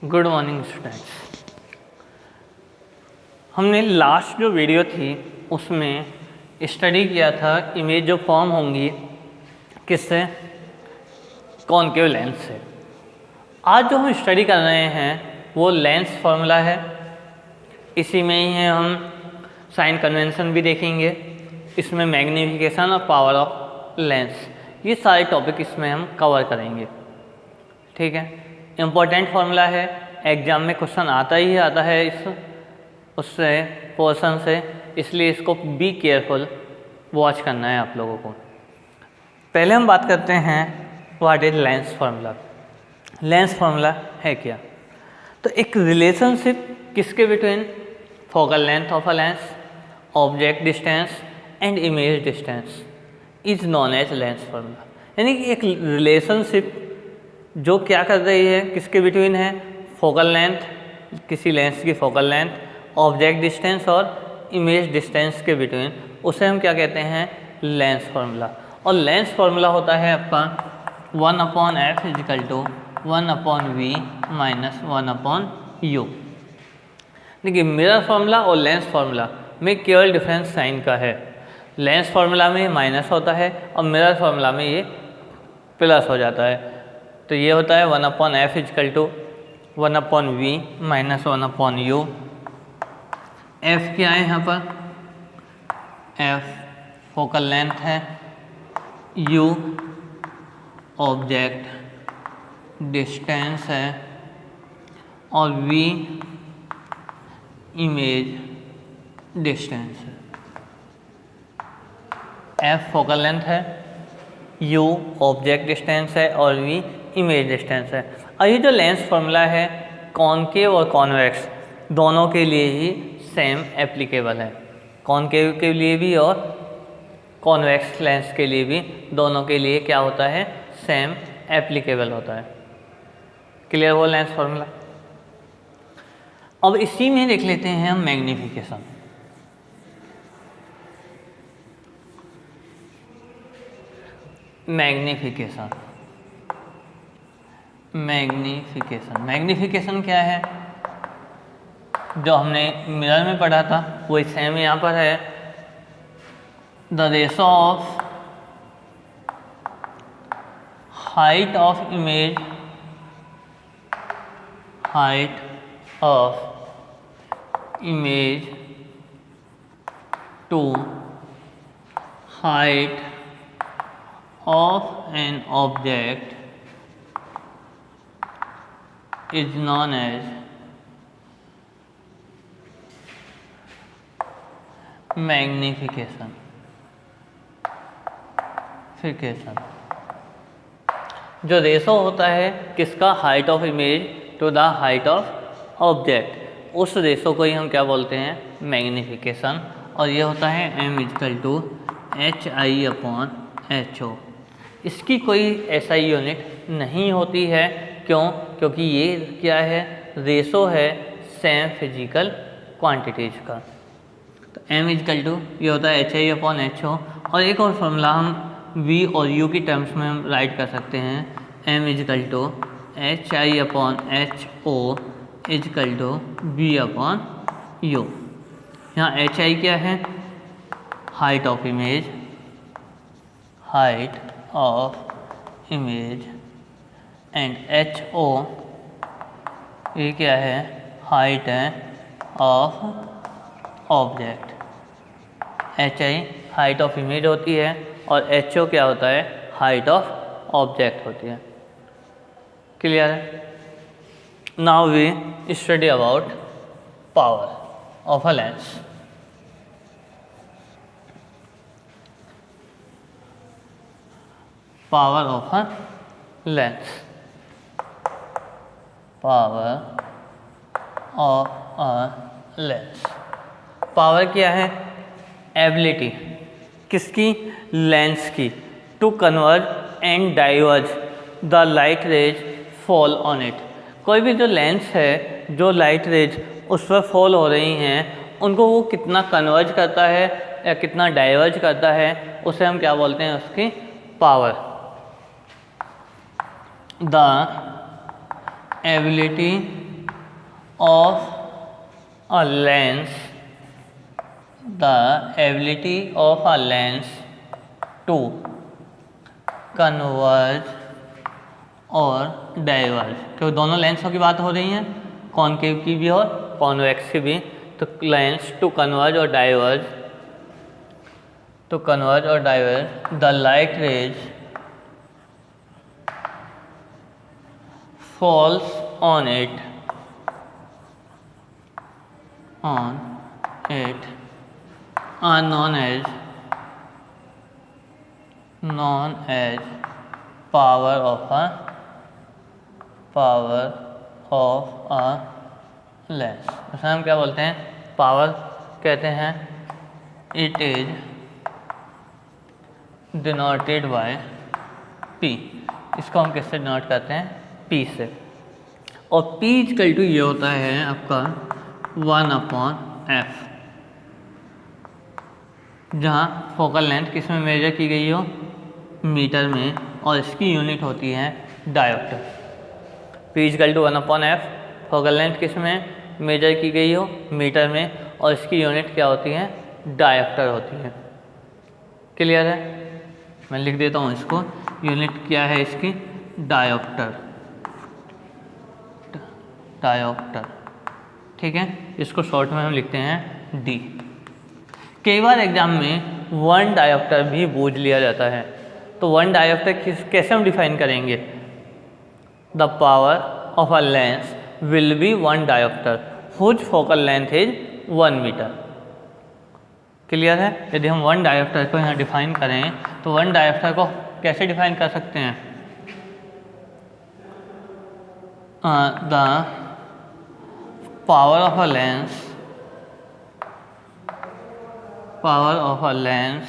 Good morning students. हमने last जो video थी उसमें स्टडी किया था इमेज जो फॉर्म होंगी किससे, कॉनकेव लेंस से। आज जो हम स्टडी कर रहे हैं वो लेंस फार्मूला है। इसी में ही है हम साइन कन्वेंशन भी देखेंगे, इसमें मैग्नीफिकेशन और पावर ऑफ लेंस, ये सारे टॉपिक इसमें हम कवर करेंगे। ठीक है, इम्पोर्टेंट फार्मूला है, एग्जाम में क्वेश्चन आता ही आता है उससे पोर्शन से, इसलिए इसको बी केयरफुल वॉच करना है आप लोगों को। पहले हम बात करते हैं what is lens formula. Lens formula है क्या? तो एक रिलेशनशिप किसके between focal length of a lens, object distance and image distance is known as lens formula. यानी कि एक रिलेशनशिप जो क्या कर रही है, किसके बिटवीन है, फोकल लेंथ, किसी लेंस की फोकल लेंथ, ऑब्जेक्ट डिस्टेंस और इमेज डिस्टेंस के बिटवीन, उसे हम क्या कहते हैं, लेंस फार्मूला। और लेंस फार्मूला होता है आपका 1/f is equal to 1/v minus 1/u। देखिए, मिरर फार्मूला और लेंस फार्मूला में केवल डिफरेंस साइन का है। लेंस फार्मूला में माइनस होता है और मिरर फार्मूला में ये प्लस हो जाता है। तो ये होता है 1/f is equal to 1/v minus 1/u। f क्या है यहाँ पर, f फोकल लेंथ है, u ऑब्जेक्ट डिस्टेंस है और v इमेज डिस्टेंस है। f फोकल लेंथ है, u ऑब्जेक्ट डिस्टेंस है और v इमेज डिस्टेंस है। और ये जो लेंस फार्मूला है कॉनकेव और कॉन्वेक्स दोनों के लिए ही सेम एप्लीकेबल है। कॉनकेव के लिए भी और कॉन्वेक्स लेंस के लिए भी, दोनों के लिए क्या होता है, सेम एप्लीकेबल होता है। क्लियर हो लेंस फार्मूला। अब इसी में देख लेते हैं हम मैग्नीफिकेशन। मैग्नीफिकेशन क्या है, जो हमने मिरर में पढ़ा था वही सेम यहाँ पर है। The ratio of height of image to height of an object is known as magnification. जो रेशो होता है किसका, height of image to the height of object, उस रेशो को ही हम क्या बोलते हैं, मैग्नीफिकेशन। और ये होता है m इजिकल टू HI/HO। इसकी कोई SI यूनिट नहीं होती है, क्यों? क्योंकि ये क्या है, रेशो है सेम फिजिकल क्वांटिटीज का। तो m इजिकल टू ये होता है HI/HO। और एक और फॉर्मूला हम v और u की टर्म्स में हम राइट कर सकते हैं, m is equal to HI/HO is equal to v/u। यहाँ HI क्या है, height of image and HO ये क्या है, हाइट है of object. HI height of image होती है और HO क्या होता है, हाइट ऑफ ऑब्जेक्ट होती है। क्लियर है? Now we study about power of a lens. Power of a lens, power of a lens. Power क्या है, एबिलिटी किसकी, लेंस की, to converge and diverge the light rays fall on it. कोई भी जो लेंस है, जो लाइट रेज उस पर फॉल हो रही हैं, उनको वो कितना कन्वर्ज करता है या कितना डाइवर्ज करता है, उसे हम क्या बोलते हैं, उसकी power. The ability of a lens, the ability of a lens to converge और डाइवर्ज, तो दोनों लेंसों की बात हो रही है, कॉनकेव की भी और कॉन्वेक्स की भी। तो लेंस टू कन्वर्ज और diverge, the light raise falls on it are known as power of a lens। उसे हम क्या बोलते हैं? पावर कहते हैं। It is denoted by P। इसको हम किससे डिनोट करते हैं? P से। और P इक्वल टू ये होता है आपका 1/f, जहाँ फोकल लेंथ किस में मेजर की गई हो? मीटर में, और इसकी यूनिट होती है dioptre. P equal to 1/f, focal length किस में मेजर की गई हो? मीटर में, और इसकी यूनिट क्या होती है? डायोप्टर होती है। क्लियर है? मैं लिख देता हूँ इसको, यूनिट क्या है इसकी? डायोप्टर। ठीक है, इसको शॉर्ट में हम लिखते हैं D। कई बार एग्जाम में 1 डायोप्टर भी पूछ लिया जाता है, तो 1 डायोप्टर कैसे हम डिफाइन करेंगे? The power of a lens will be 1 dioptre whose focal length is 1 metre. Clear है? यदि हम 1 डायोप्टर को यहाँ डिफाइन करें तो 1 डायोप्टर को कैसे डिफाइन कर सकते हैं? The power of a lens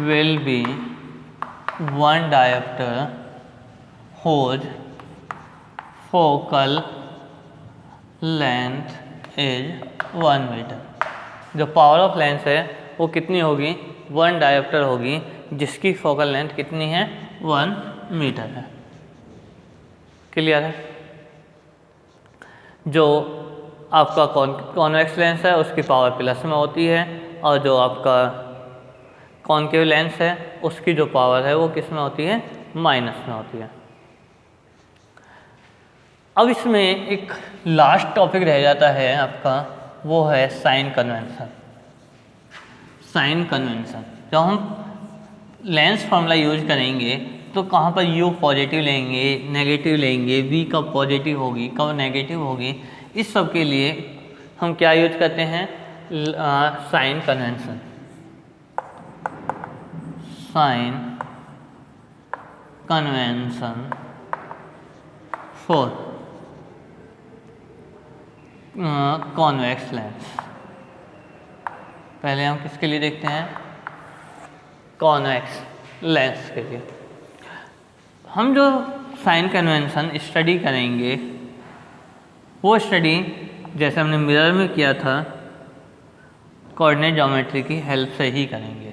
will be 1 diopter whose focal length is 1 metre. जो पावर ऑफ लेंस है वो कितनी होगी? 1 डायोप्टर होगी, जिसकी फोकल लेंथ कितनी है? 1 मीटर है। क्लियर है? जो आपका कॉन्वेक्स लेंस है उसकी पावर प्लस में होती है, और जो आपका कॉनकेव लेंस है उसकी जो पावर है वो किस में होती है? माइनस में होती है। अब इसमें एक लास्ट टॉपिक रह जाता है आपका, वो है साइन कन्वेंशन। जब हम लेंस फॉर्मूला यूज करेंगे तो कहाँ पर U पॉजिटिव लेंगे, नेगेटिव लेंगे, V कब पॉजिटिव होगी, कब नेगेटिव होगी, इस सब के लिए हम क्या यूज करते हैं? Sign convention. For convex lens. पहले हम किसके लिए देखते हैं? कॉन्वेक्स लेंस के लिए। हम जो साइन कन्वेंशन स्टडी करेंगे वो स्टडी जैसे हमने मिरर में किया था, कोऑर्डिनेट ज्योमेट्री की हेल्प से ही करेंगे।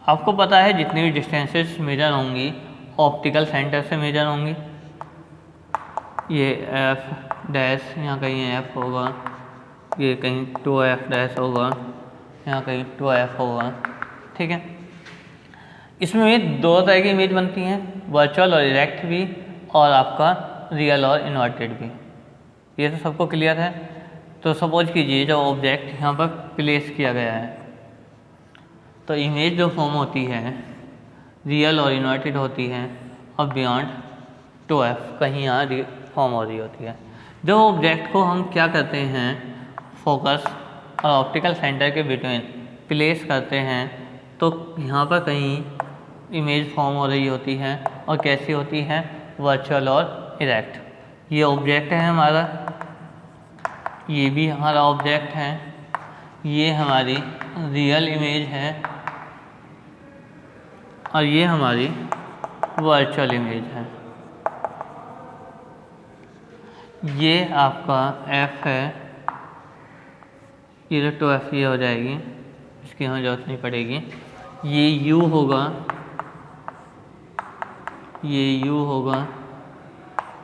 आपको पता है जितनी भी डिस्टेंसेस मेजर होंगी ऑप्टिकल सेंटर से मेजर होंगी। ये F डैश यहाँ कहीं F होगा, ये कहीं 2F डैश होगा, यहाँ कहीं 2F होगा। ठीक है, इसमें 2 तरह की इमेज बनती हैं, वर्चुअल और डायरेक्ट भी, और आपका रियल और इन्वर्टेड भी। ये तो सबको क्लियर है। तो सपोज कीजिए जो ऑब्जेक्ट यहाँ पर प्लेस किया गया है, तो इमेज जो फॉर्म होती है रियल और इन्वर्टेड होती है, और बियॉन्ड 2F कहीं यहाँ फॉर्म हो रही होती है। जो ऑब्जेक्ट को हम क्या करते हैं, फोकस और ऑप्टिकल सेंटर के बिटवीन प्लेस करते हैं, तो यहाँ पर कहीं इमेज फॉर्म हो रही होती है, और कैसी होती है? वर्चुअल और इरेक्ट। ये ऑब्जेक्ट है हमारा, ये भी हमारा ऑब्जेक्ट है, ये हमारी रियल इमेज है, और ये हमारी वर्चुअल इमेज है। ये आपका F है, ये जो 2F ये हो जाएगी, इसकी हमें जरूरत नहीं पड़ेगी। ये U होगा, ये U होगा,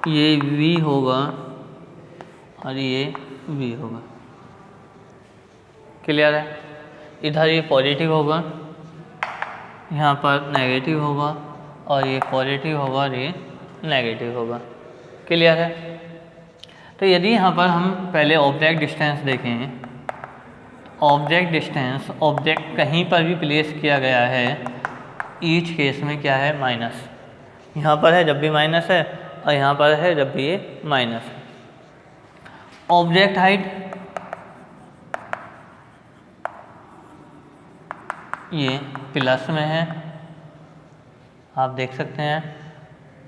ये V होगा, और ये v होगा। क्लियर है? इधर ये पॉजिटिव होगा, यहाँ पर नेगेटिव होगा, और ये पॉजिटिव होगा और ये नेगेटिव होगा। क्लियर है? तो यदि यहाँ पर हम पहले ऑब्जेक्ट डिस्टेंस देखें, ऑब्जेक्ट डिस्टेंस ऑब्जेक्ट कहीं पर भी प्लेस किया गया है, ईच केस में क्या है, माइनस। यहाँ पर है जब भी माइनस है, और यहाँ पर है जब भी ये माइनस है। ऑब्जेक्ट हाइट ये प्लस में है, आप देख सकते हैं,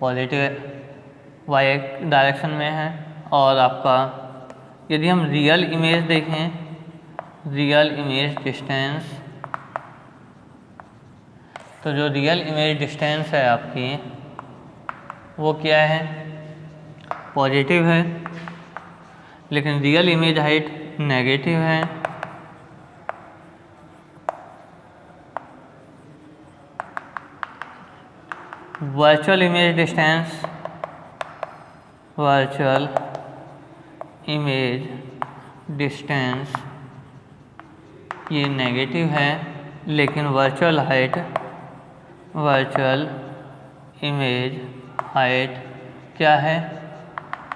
पॉजिटिव वाई डायरेक्शन में है। और आपका यदि हम रियल इमेज देखें, रियल इमेज डिस्टेंस, तो जो रियल इमेज डिस्टेंस है आपकी वो क्या है, पॉजिटिव है, लेकिन रियल इमेज हाइट नेगेटिव है। Virtual image distance, virtual image distance ये नेगेटिव है, लेकिन virtual height, virtual image height क्या है,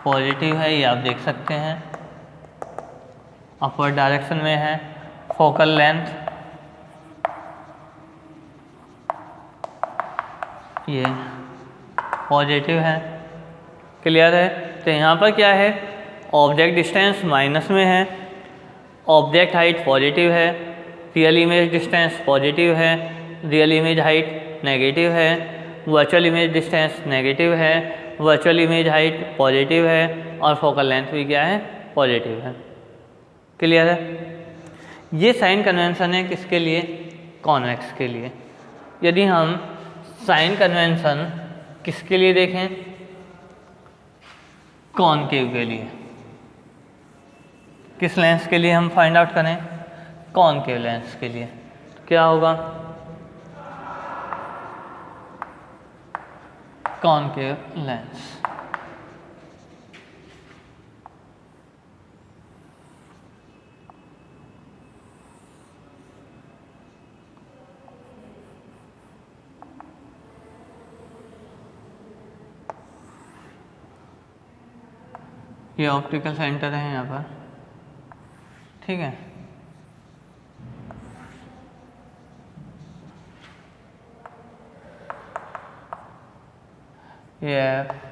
पॉजिटिव है। ये आप देख सकते हैं, अपवर्ड डायरेक्शन में है। फोकल लेंथ ये पॉजिटिव है। क्लियर है? तो यहाँ पर क्या है, ऑब्जेक्ट डिस्टेंस माइनस में है, ऑब्जेक्ट हाइट पॉजिटिव है, रियल इमेज डिस्टेंस पॉजिटिव है, रियल इमेज हाइट नेगेटिव है, वर्चुअल इमेज डिस्टेंस नेगेटिव है, वर्चुअल इमेज हाइट पॉजिटिव है, और फोकल लेंथ भी क्या है, पॉजिटिव है। क्लियर है? ये साइन कन्वेंशन है किसके लिए, कॉन्वेक्स के लिए। यदि हम साइन कन्वेंशन किसके लिए देखें, कॉनकेव के लिए। किस लेंस के लिए हम फाइंड आउट करें, कॉनकेव लेंस के लिए। तो क्या होगा, कॉनकेव लेंस। ये ऑप्टिकल सेंटर है यहाँ पर, ठीक है। ये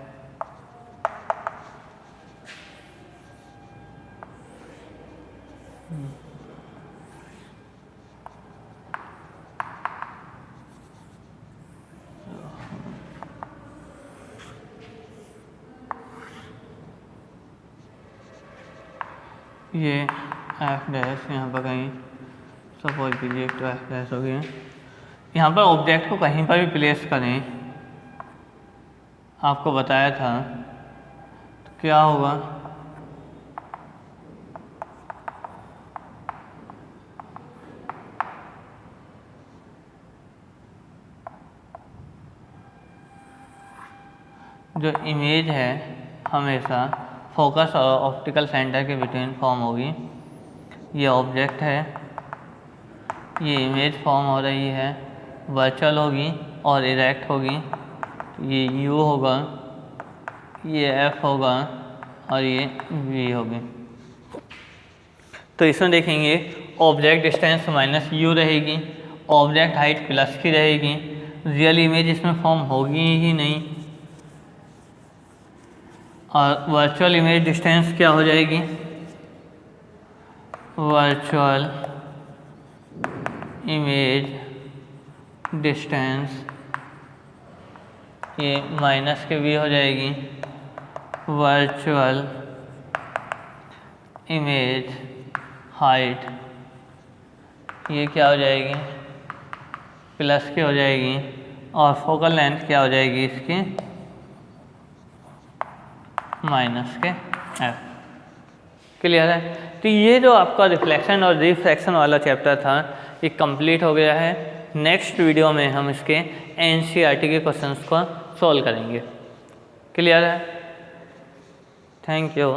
ये एफ डैश यहाँ पर कहीं सपोज कीजिए तो एफ डैश हो गया। यहाँ पर ऑब्जेक्ट को कहीं पर भी प्लेस करें, आपको बताया था, तो क्या होगा, जो इमेज है हमेशा फोकस और ऑप्टिकल सेंटर के बिटवीन फॉर्म होगी। ये ऑब्जेक्ट है, ये इमेज फॉर्म हो रही है, वर्चुअल होगी और इरेक्ट होगी। ये यू होगा, ये एफ होगा और ये वी होगी। तो इसमें देखेंगे ऑब्जेक्ट डिस्टेंस माइनस यू रहेगी, ऑब्जेक्ट हाइट प्लस की रहेगी, रियल इमेज इसमें फॉर्म होगी ही नहीं, और वर्चुअल इमेज डिस्टेंस क्या हो जाएगी, वर्चुअल इमेज डिस्टेंस ये माइनस के भी हो जाएगी, वर्चुअल इमेज हाइट ये क्या हो जाएगी, प्लस की हो जाएगी, और फोकल लेंथ क्या हो जाएगी इसकी, माइनस के एफ। क्लियर है? तो ये जो आपका रिफ्लेक्शन और रिफ्रैक्शन वाला चैप्टर था ये कंप्लीट हो गया है। नेक्स्ट वीडियो में हम इसके एनसीईआरटी के क्वेश्चंस को सॉल्व करेंगे। क्लियर है? Thank you.